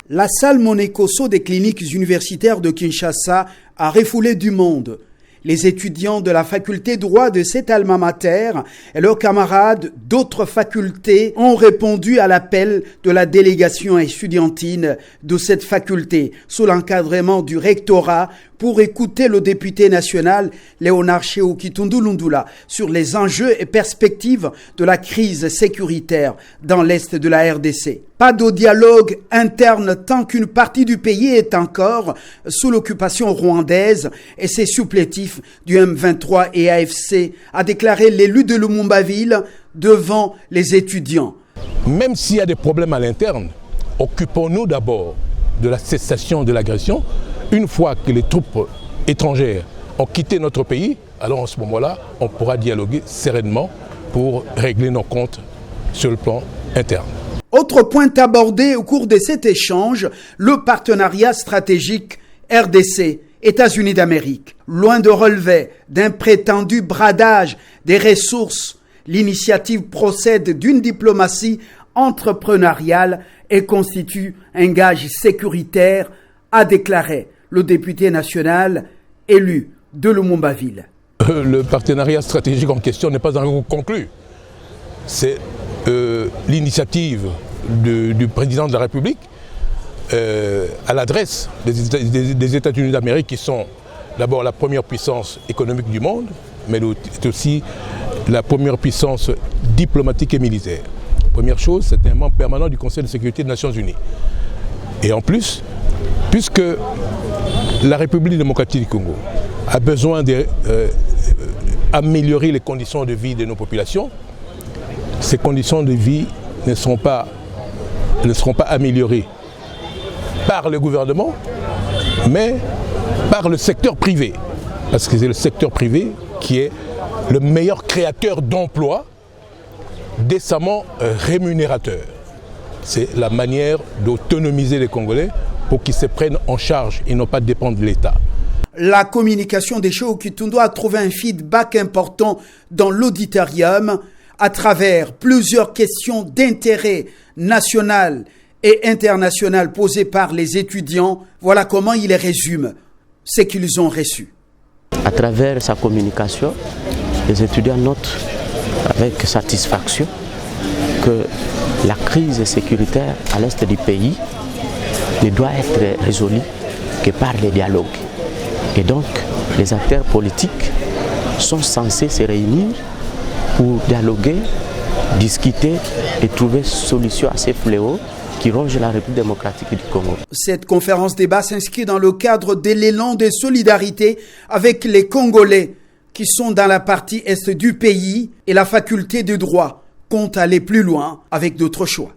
La salle Monekoso des cliniques universitaires de Kinshasa a refoulé du monde. Les étudiants de la faculté droit de cet alma mater et leurs camarades d'autres facultés ont répondu à l'appel de la délégation estudiantine de cette faculté sous l'encadrement du rectorat pour écouter le député national Léonard Chéou Kitundu Lundula sur les enjeux et perspectives de la crise sécuritaire dans l'est de la RDC. Pas de dialogue interne tant qu'une partie du pays est encore sous l'occupation rwandaise et ses supplétifs du M23 et AFC, a déclaré l'élu de Lumumba-Ville devant les étudiants. Même s'il y a des problèmes à l'interne, occupons-nous d'abord de la cessation de l'agression. Une fois que les troupes étrangères ont quitté notre pays, alors en ce moment-là, on pourra dialoguer sereinement pour régler nos comptes sur le plan interne. Autre point abordé au cours de cet échange, le partenariat stratégique RDC, États-Unis d'Amérique. Loin de relever d'un prétendu bradage des ressources, l'initiative procède d'une diplomatie entrepreneuriale et constitue un gage sécuritaire, a déclaré le député national élu de Lumumba-Ville. Le partenariat stratégique en question n'est pas encore conclu. C'est l'initiative du président de la République à l'adresse des États-Unis d'Amérique qui sont d'abord la première puissance économique du monde, mais aussi la première puissance diplomatique et militaire. Première chose, c'est un membre permanent du Conseil de sécurité des Nations Unies. Et en plus, puisque la République démocratique du Congo a besoin d'améliorer les conditions de vie de nos populations, ces conditions de vie ne seront pas améliorées par le gouvernement, mais par le secteur privé. Parce que c'est le secteur privé qui est le meilleur créateur d'emplois décemment rémunérateur. C'est la manière d'autonomiser les Congolais pour qu'ils se prennent en charge et non pas dépendre de l'État. La communication des Chéou Kitundu a trouvé un feedback important dans l'auditorium à travers plusieurs questions d'intérêt national et international posées par les étudiants. Voilà comment il les résume, ce qu'ils ont reçu. À travers sa communication, les étudiants notent avec satisfaction que la crise sécuritaire à l'est du pays ne doit être résolue que par les dialogues. Et donc, les acteurs politiques sont censés se réunir pour dialoguer, discuter et trouver solution à ces fléaux qui rongent la République démocratique du Congo. Cette conférence débat s'inscrit dans le cadre de l'élan de solidarité avec les Congolais qui sont dans la partie est du pays et la faculté de droit compte aller plus loin avec d'autres choix.